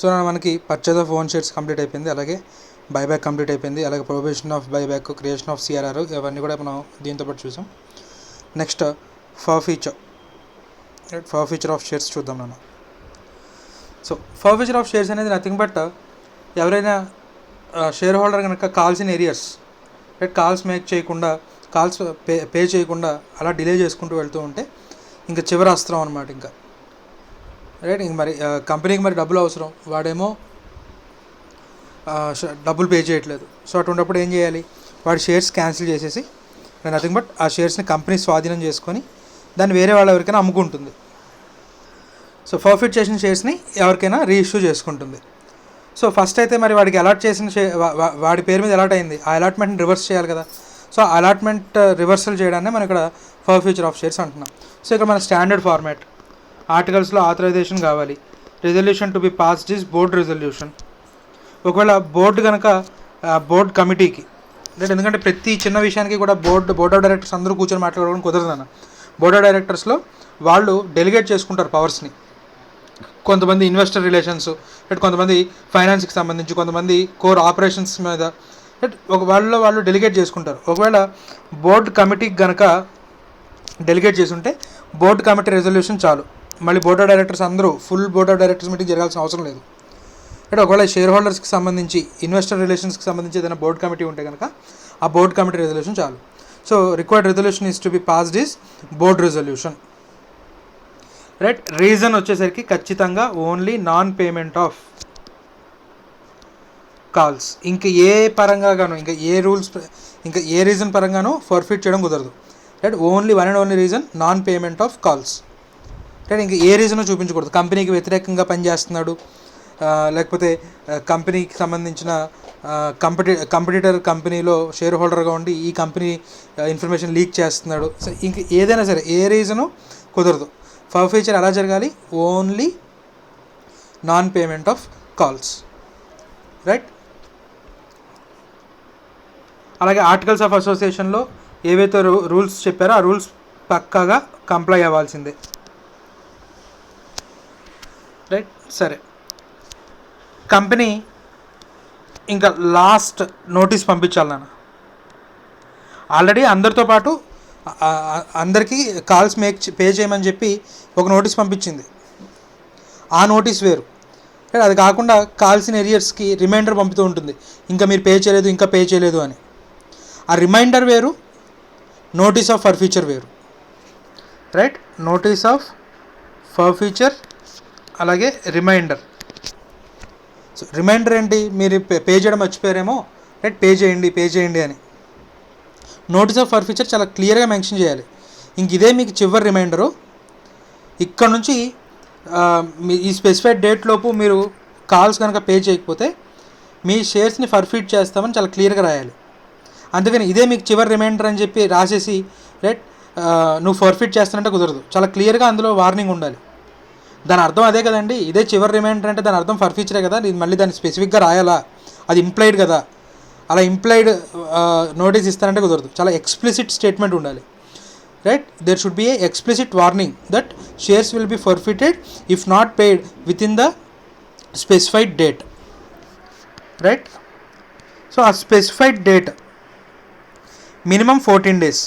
So మనకి purchase of own shares complete అయిపోయింది, అలాగే బైబ్యాక్ కంప్లీట్ అయిపోయింది, అలాగే prohibition of buyback, creation of CRR, ఇవన్నీ కూడా మనం దీంతో పాటు చూసాం. నెక్స్ట్ ఫర్ఫీచర్ ఆఫ్ షేర్స్ చూద్దాం మనం. సో ఫర్ఫీచర్ ఆఫ్ షేర్స్ అనేది నథింగ్ బట్ ఎవరైనా షేర్ హోల్డర్ కనుక calls in arrears, calls make చేయకుండా, కాల్స్ పే చేయకుండా అలా డిలే చేసుకుంటూ వెళ్తూ ఉంటే ఇంకా చివరి అస్త్రం అనమాట. ఇంకా రైట్, ఇంక మరి కంపెనీకి మరి డబ్బులు అవసరం, వాడేమో డబ్బులు పే చేయట్లేదు. సో అటువంటిప్పుడు ఏం చేయాలి, వాడి షేర్స్ క్యాన్సిల్ చేసేసి నథింగ్ బట్ ఆ షేర్స్ని కంపెనీ స్వాధీనం చేసుకొని దాన్ని వేరే వాళ్ళు ఎవరికైనా అమ్ముకుంటుంది. సో ఫర్ఫిట్ చేసిన షేర్స్ని ఎవరికైనా రీఇష్యూ చేసుకుంటుంది. సో ఫస్ట్ అయితే మరి వాడికి అలాట్ చేసిన వాడి పేరు మీద అలాట్ అయింది, ఆ అలాట్మెంట్ని రివర్స్ చేయాలి కదా. సో అలాట్మెంట్ రివర్సల్ చేయడాన్ని మనం ఇక్కడ ఫర్ఫీచర్ ఆఫ్ షేర్స్ అంటున్నాం. సో ఇక్కడ మన స్టాండర్డ్ ఫార్మాట్, ఆర్టికల్స్లో ఆథరైజేషన్ కావాలి, resolution to be passed is board resolution. ఒకవేళ బోర్డు కనుక బోర్డ్ కమిటీకి, ఎందుకంటే ప్రతి చిన్న విషయానికి కూడా బోర్డ్ ఆఫ్ డైరెక్టర్స్ అందరూ కూర్చొని మాట్లాడుకోవడం కుదరదన్న. బోర్డ్ ఆఫ్ డైరెక్టర్స్లో వాళ్ళు డెలిగేట్ చేసుకుంటారు పవర్స్ని. కొంతమంది ఇన్వెస్టర్ రిలేషన్స్, కొంతమంది ఫైనాన్స్కి సంబంధించి, కొంతమంది కోర్ ఆపరేషన్స్ మీద వాళ్ళు డెలిగేట్ చేసుకుంటారు. ఒకవేళ బోర్డ్ కమిటీకి కనుక డెలిగేట్ చేసుంటే బోర్డ్ కమిటీ రెజల్యూషన్ చాలు, మళ్ళీ బోర్డ్ ఆఫ్ డైరెక్టర్స్ అందరూ full board of directors meeting జరగాల్సిన అవసరం లేదు. ఒకవేళ షేర్ హోల్డర్స్కి సంబంధించి, ఇన్వెస్టర్ రిలేషన్స్కి సంబంధించి ఏదైనా బోర్డ్ కమిటీ ఉంటే కనుక ఆ బోర్డ్ కమిటీ రెజల్యూషన్ చాలు. So required resolution is to be passed is board resolution. Right, reason వచ్చేసరికి ఖచ్చితంగా only non payment of calls. ఇంకా ఏ పరంగాను, ఇంకా ఏ రూల్స్, ఇంకా ఏ రీజన్ పరంగానూ ఫర్ఫిట్ చేయడం కుదరదు. Right, only one and only reason non payment of calls. Right, ఇంకా ఏ reason చూపించకూడదు. కంపెనీకి వ్యతిరేకంగా పనిచేస్తున్నాడు, లేకపోతే కంపెనీకి సంబంధించిన కంపిటీటర్ కంపెనీలో షేర్ హోల్డర్గా ఉండి ఈ కంపెనీ ఇన్ఫర్మేషన్ లీక్ చేస్తున్నాడు. సో ఇంక ఏదైనా సరే ఏ రీజను కుదరదు. ఫర్ఫీచర్ ఎలా జరగాలి, only non payment of calls. Right, అలాగే ఆర్టికల్స్ ఆఫ్ అసోసియేషన్లో ఏవైతే రూల్స్ చెప్పారో ఆ రూల్స్ పక్కాగా కంప్లై అవ్వాల్సిందే. రైట్, సరే, కంపెనీ ఇంకా లాస్ట్ నోటీస్ పంపించాలి నాన్న. ఆల్రెడీ అందరితో పాటు అందరికీ కాల్స్ పే చేయమని చెప్పి ఒక నోటీస్ పంపించింది, ఆ నోటీస్ వేరు. అది కాకుండా కాల్సిన ఏరియర్స్కి రిమైండర్ పంపుతూ ఉంటుంది, ఇంకా మీరు పే చేయలేదు అని. ఆ రిమైండర్ వేరు, నోటీస్ ఆఫ్ ఫర్ఫీచర్ వేరు. రైట్, నోటీస్ ఆఫ్ ఫర్ఫీచర్ అలాగే రిమైండర్. సో రిమైండర్ ఏంటి, మీరు పే చేయడం మర్చిపోయారేమో, రైట్, పే చేయండి అని. నోటీస్ ఆఫ్ ఫర్ఫీచర్ చాలా క్లియర్గా మెన్షన్ చేయాలి. ఇంక ఇదే మీకు చివరి రిమైండరు. ఇక్కడ నుంచి ఈ స్పెసిఫైడ్ డేట్ లోపు మీరు కాల్స్ కనుక పే చేయకపోతే మీ షేర్స్ని ఫర్ఫీట్ చేస్తామని చాలా క్లియర్గా రాయాలి. అందుకని ఇదే మీకు చివరి రిమైండర్ అని చెప్పి రాసేసి రైట్ నువ్వు ఫర్ఫీట్ చేస్తానంటే కుదరదు. చాలా క్లియర్గా అందులో వార్నింగ్ ఉండాలి. దాని అర్థం అదే కదండి, ఇదే చివరి రిమైండర్ అంటే దాని అర్థం ఫర్ఫీచరే కదా, ఇది మళ్ళీ దాన్ని స్పెసిఫిక్గా రాయాలా, అది ఇంప్లైడ్ కదా. అలా ఇంప్లైడ్ నోటీస్ ఇస్తానంటే కుదరదు, చాలా ఎక్స్ప్లిసిట్ స్టేట్మెంట్ ఉండాలి. Right, there should be a explicit warning that shares will be forfeited if not paid with in the specified date. Right, so ఆ specified date minimum 14 days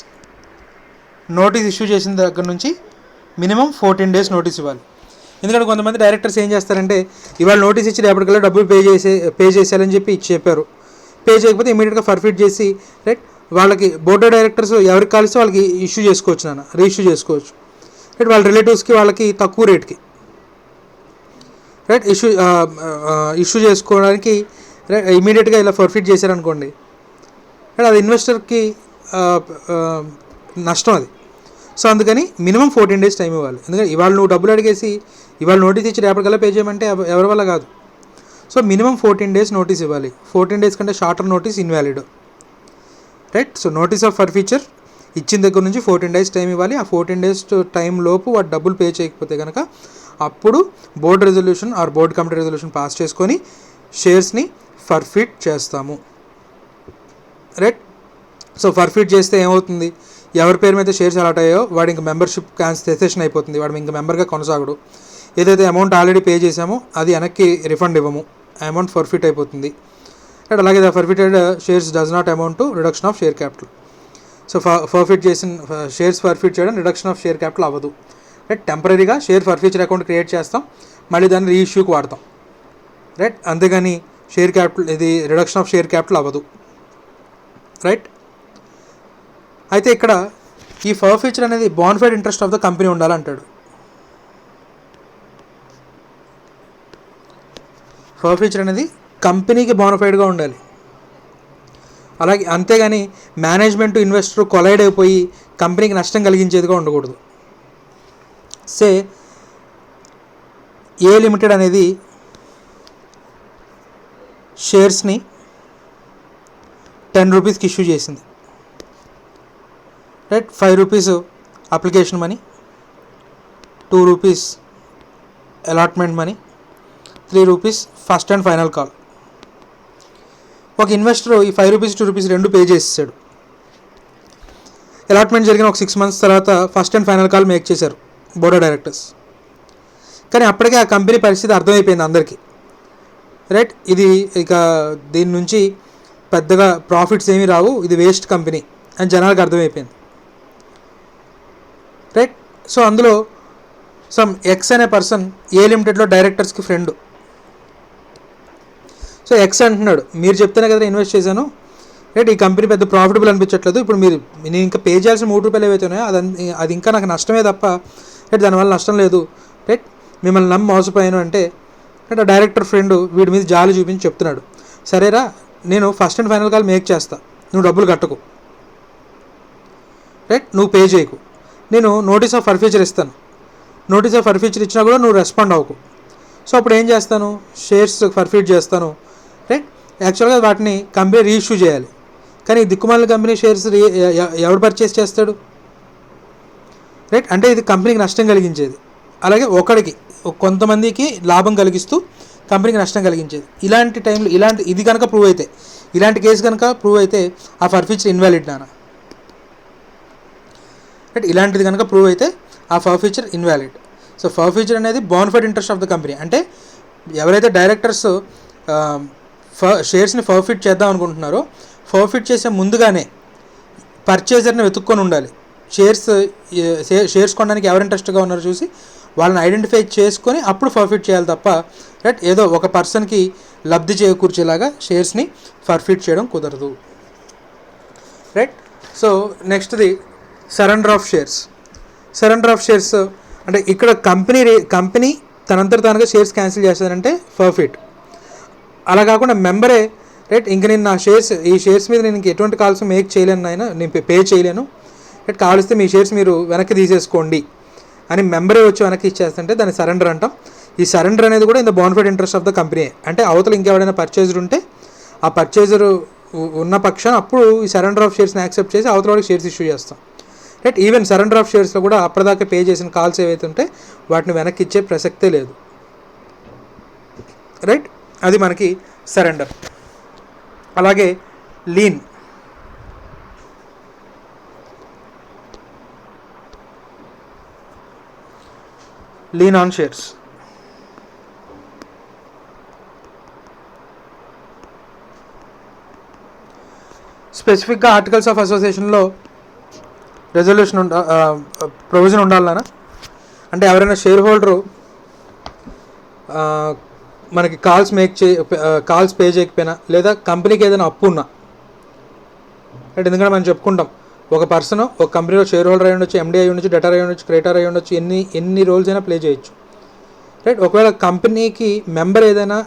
notice issue చేసిన దగ్గర నుంచి minimum 14 days notice ఇవ్వాలి. ఎందుకంటే కొంతమంది directors ఏం చేస్తారంటే ఇవాళ నోటీస్ ఇచ్చి రేపటికల్లా డబ్బులు పే చేసేయాలని చెప్పి చెప్పారు, పే చేయకపోతే ఇమీడియట్గా ఫర్ఫిట్ చేసి రైట్ వాళ్ళకి బోర్డ్ ఆఫ్ డైరెక్టర్స్ ఎవరికి కాలిస్తే వాళ్ళకి ఇష్యూ చేసుకోవచ్చు నాన్న, రీఇష్యూ చేసుకోవచ్చు. రైట్, వాళ్ళ రిలేటివ్స్కి వాళ్ళకి తక్కువ రేట్కి రైట్ ఇష్యూ చేసుకోవడానికి రైట్ ఇమీడియట్గా ఇలా ఫర్ఫిట్ చేశారనుకోండి, రైట్ అది ఇన్వెస్టర్కి నష్టం అది. సో అందుకని మినిమం 14 days టైం ఇవ్వాలి. ఎందుకంటే ఇవాళ నువ్వు డబ్బులు అడిగేసి ఇవాళ నోటీస్ ఇచ్చి రేపటికల్లా పే చేయమంటే ఎవరి వల్ల కాదు. సో మినిమం 14 days నోటీస్ ఇవ్వాలి. 14 days కంటే shorter notice invalid. Right, so notice of forfeiture ఇచ్చిన దగ్గర నుంచి 14 days టైం ఇవ్వాలి. ఆ 14 days టైం లోపు వాడు డబ్బులు పే చేయకపోతే కనుక అప్పుడు board resolution or board committee resolution pass చేసుకొని షేర్స్ని ఫర్ఫిట్ చేస్తాము. రైట్, సో ఫర్ఫిట్ చేస్తే ఏమవుతుంది, ఎవరి పేరు మీద షేర్స్ అలాట్ అయ్యాయో వాడు ఇంకా మెంబర్షిప్ సెషన్ అయిపోతుంది, వాడు ఇంకా మెంబర్గా కొనసాగడు. ఏదైతే అమౌంట్ ఆల్రెడీ పే చేసామో అది వెనక్కి రిఫండ్ ఇవ్వము, అమౌంట్ ఫర్ఫిట్ అయిపోతుంది. రైట్, అలాగే the forfeited shares does not amount to reduction of share capital. So forfeit చేసిన షేర్స్ ఫర్ఫిట్ చేయడం రిడక్షన్ ఆఫ్ షేర్ క్యాపిటల్ అవ్వదు. రైట్, టెంపరీగా షేర్ ఫర్ఫీచర్ అకౌంట్ క్రియేట్ చేస్తాం, మళ్ళీ దాన్ని రీఇష్యూకి వాడతాం. రైట్, అంతేగాని షేర్ క్యాపిటల్ ఇది రిడక్షన్ ఆఫ్ షేర్ క్యాపిటల్ అవ్వదు. రైట్, అయితే ఇక్కడ ఈ ఫర్ఫీచర్ అనేది bona fide interest of the company ఉండాలంటాడు. ఫర్ఫీచర్ అనేది కంపెనీకి బోనఫైడ్గా ఉండాలి. అలాగే అంతేగాని మేనేజ్మెంట్ ఇన్వెస్టర్ కొలైడ్ అయిపోయి కంపెనీకి నష్టం కలిగించేదిగా ఉండకూడదు. సే ఏ లిమిటెడ్ అనేది షేర్స్ని 10 రూపీస్కి ఇష్యూ చేసింది. Right, 5 rupees application money, 2 rupees allotment money, 3 rupees first and final call. ఒక ఇన్వెస్టర్ ఈ 5 రూపీస్ 2 రూపీస్ రెండు పే చేసేసాడు. అలాట్మెంట్ జరిగిన ఒక 6 months తర్వాత first and final call make చేశారు బోర్డ్ ఆఫ్ డైరెక్టర్స్. కానీ అప్పటికే ఆ కంపెనీ పరిస్థితి అర్థమైపోయింది అందరికీ. రైట్, ఇది ఇక దీని నుంచి పెద్దగా ప్రాఫిట్స్ ఏమీ రావు, ఇది వేస్ట్ కంపెనీ అని జనాలకు అర్థమైపోయింది. రైట్, సో అందులో సమ్ ఎక్స్ అనే పర్సన్ ఏ లిమిటెడ్లో డైరెక్టర్స్కి ఫ్రెండ్. సో ఎక్స్ అంటున్నాడు, మీరు చెప్తేనే కదా ఇన్వెస్ట్ చేశాను, రైట్, ఈ కంపెనీ పెద్ద ప్రాఫిటబుల్ అనిపించట్లేదు, ఇప్పుడు నేను ఇంకా పే చేయాల్సిన 3 రూపాయలు ఏవైతే ఉన్నాయో అది ఇంకా నాకు నష్టమే తప్ప రైట్ దానివల్ల నష్టం లేదు. రైట్, మిమ్మల్ని నమ్మి మోసపోయాను అంటే రైట్ ఆ డైరెక్టర్ ఫ్రెండ్ వీడి మీద జాలి చూపించి చెప్తున్నాడు, సరేరా నేను first and final call make చేస్తా, నువ్వు డబ్బులు కట్టకు, రైట్, నువ్వు పే చేయకు, నేను నోటీస్ ఆఫ్ ఫర్ఫీచర్ ఇస్తాను, నోటీస్ ఆఫ్ ఫర్ఫీచర్ ఇచ్చినా కూడా నువ్వు రెస్పాండ్ అవ్వకు. సో అప్పుడు ఏం చేస్తాను, షేర్స్ ఫర్ఫీట్ చేస్తాను. రైట్, యాక్చువల్గా వాటిని కంపెనీ రీఇష్యూ చేయాలి, కానీ దిక్కుమాలిన కంపెనీ షేర్స్ ఎవడు పర్చేస్ చేస్తాడు? రైట్, అంటే ఇది కంపెనీకి నష్టం కలిగించేది, అలాగే కొంతమందికి లాభం కలిగిస్తూ కంపెనీకి నష్టం కలిగించేది. ఇలాంటి టైంలో ఇది కనుక ప్రూవ్ అయితే, ఇలాంటి కేసు కనుక ప్రూవ్ అయితే ఆ ఫర్ఫీచర్ ఇన్వాలిడ్ నాన్న. రైట్, ఇలాంటిది కనుక ప్రూవ్ అయితే ఆ ఫర్ఫీచర్ ఇన్వాలిడ్. సో ఫర్ఫీచర్ అనేది bona fide interest of the company. అంటే ఎవరైతే డైరెక్టర్స్ షేర్స్ని ఫర్ఫిట్ చేద్దాం అనుకుంటున్నారో ఫర్ఫిట్ చేసే ముందుగానే పర్చేజర్ని వెతుక్కొని ఉండాలి. షేర్స్ కొనడానికి ఎవరు ఇంట్రెస్ట్గా ఉన్నారో చూసి వాళ్ళని ఐడెంటిఫై చేసుకొని అప్పుడు ఫర్ఫిట్ చేయాలి తప్ప రైట్ ఏదో ఒక పర్సన్కి లబ్ధి చేకూర్చేలాగా షేర్స్ని ఫర్ఫిట్ చేయడం కుదరదు. రైట్, సో నెక్స్ట్ది surrender of shares. Surrender of shares అంటే ఇక్కడ కంపెనీ తనంతట తానుగా షేర్స్ క్యాన్సిల్ చేస్తానంటే ఫర్ఫిట్. అలా కాకుండా మెంబరే రైట్ ఇంక నేను ఈ షేర్స్ మీద నేను ఇంక ఎటువంటి కాల్స్ మేక్ చేయలేను, నేను పే చేయలేను, రైట్ కావలిస్తే మీ షేర్స్ మీరు వెనక్కి తీసేసుకోండి అని మెంబరే వచ్చి వెనక్కి ఇచ్చేస్తుంటే దాన్ని సరెండర్ అంటాం. ఈ సరెండర్ అనేది కూడా in the bona fide interest of the company. అంటే అవతల ఇంకెవరైనా పర్చేజర్ ఉంటే ఆ పర్చేజర్ ఉన్న పక్షాన అప్పుడు ఈ సరెండర్ ఆఫ్ షేర్స్ని యాక్సెప్ట్ చేసి అవతల వాడికి షేర్స్ ఇష్యూ చేస్తాం. రైట్, ఈవెన్ సరెండర్ ఆఫ్ షేర్స్లో కూడా అప్పటిదాకా పే చేసిన కాల్స్ ఏవైతే ఉంటే వాటిని వెనక్కి ఇచ్చే ప్రసక్తే లేదు. రైట్, అది మనకి సరెండర్. అలాగే లీన్. Lean on shares. స్పెసిఫిక్గా ఆర్టికల్స్ ఆఫ్ అసోసియేషన్లో రెజల్యూషన్ ప్రొవిజన్ ఉండాలన్నా, అంటే ఎవరైనా షేర్ హోల్డరు మనకి కాల్స్ పే చేయకపోయినా లేదా కంపెనీకి ఏదైనా అప్పు ఉన్నా, రైట్, ఎందుకంటే మనం చెప్పుకుంటాం ఒక పర్సన్ ఒక కంపెనీలో షేర్ హోల్డర్ అయి ఉండొచ్చు, ఎండీ అయి ఉండొచ్చు, డెటర్ అయి ఉండొచ్చు, క్రెడిటర్ అయి ఉండొచ్చు, ఎన్ని రోల్స్ అయినా ప్లే చేయొచ్చు. రైట్, ఒకవేళ కంపెనీకి మెంబర్ ఏదైనా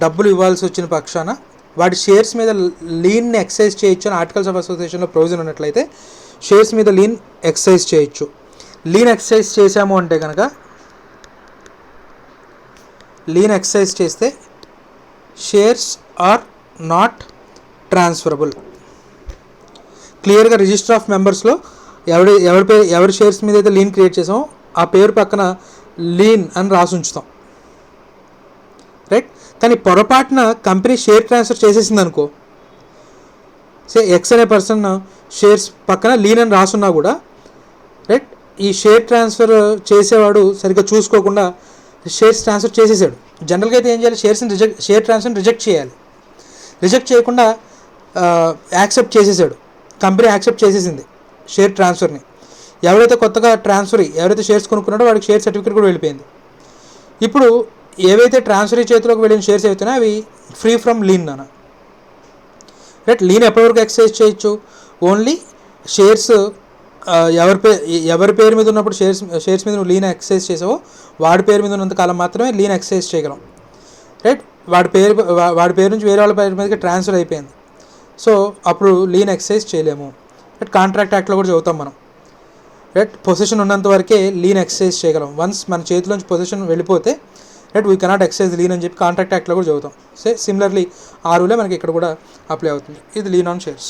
డబ్బులు ఇవ్వాల్సి వచ్చిన పక్షాన వాటి షేర్స్ మీద లీన్ని ఎక్సైజ్ చేయొచ్చు అని ఆర్టికల్స్ ఆఫ్ అసోసియేషన్లో ప్రొవిజన్ ఉన్నట్లయితే షేర్స్ మీద లీన్ ఎక్సైజ్ చేయొచ్చు. లీన్ ఎక్సైజ్ చేసాము అంటే కనుక లీన్ ఎక్సైజ్ చేస్తే షేర్స్ ఆర్ నాట్ ట్రాన్స్ఫరబుల్. క్లియర్గా రిజిస్టర్ ఆఫ్ మెంబర్స్లో ఎవరి షేర్స్ మీద అయితే లీన్ క్రియేట్ చేసామో ఆ పేరు పక్కన లీన్ అని రాసి ఉంచుతాం. రైట్, కానీ పొరపాటున కంపెనీ షేర్ ట్రాన్స్ఫర్ చేసేసింది అనుకో, ఎక్స్ అనే పర్సన్ షేర్స్ పక్కన లీన్ అని రాసున్నా కూడా రైట్ ఈ షేర్ ట్రాన్స్ఫర్ చేసేవాడు సరిగ్గా చూసుకోకుండా షేర్స్ ట్రాన్స్ఫర్ చేసేసాడు. జనరల్గా అయితే ఏం చేయాలి, షేర్ ట్రాన్స్ఫర్ని రిజెక్ట్ చేయాలి. రిజెక్ట్ చేయకుండా యాక్సెప్ట్ చేసేసాడు. కంపెనీ యాక్సెప్ట్ చేసేసింది షేర్ ట్రాన్స్ఫర్ని. ఎవరైతే కొత్తగా ఎవరైతే షేర్స్ కొనుక్కున్నాడో వాడికి షేర్ సర్టిఫికేట్ కూడా వెళ్ళిపోయింది. ఇప్పుడు ఏవైతే ట్రాన్స్ఫరీ చేతిలోకి వెళ్ళిన షేర్స్ అవుతున్నాయో అవి ఫ్రీ ఫ్రమ్ లీన్ అన్న. రైట్, లీన్ ఎప్పటివరకు ఎక్సైజ్ చేయొచ్చు? ఓన్లీ షేర్స్ ఎవరి పేరు మీద ఉన్నప్పుడు షేర్స్ మీద నువ్వు లీన్ ఎక్సైజ్ చేసావో వాడి పేరు మీద ఉన్నంత కాలం మాత్రమే లీన్ ఎక్సైజ్ చేయగలం. రైట్, వాడి పేరు నుంచి వేరే వాళ్ళ పేరు మీదకి ట్రాన్స్ఫర్ అయిపోయింది. సో అప్పుడు లీన్ ఎక్సైజ్ చేయలేము. రైట్, కాంట్రాక్ట్ యాక్ట్లో కూడా చదువుతాం మనం. రైట్, పొజిషన్ ఉన్నంత వరకే లీన్ ఎక్సైజ్ చేయగలం. వన్స్ మన చేతిలోంచి పొజిషన్ వెళ్ళిపోతే right we cannot excise lien అని చెప్పి కాంట్రాక్ట్ యాక్ట్లో కూడా చదువుతాం. సిమిలర్లీ ఆ రూలే మనకి ఇక్కడ కూడా అప్లై అవుతుంది. ఇది లీన్ ఆన్ షేర్స్.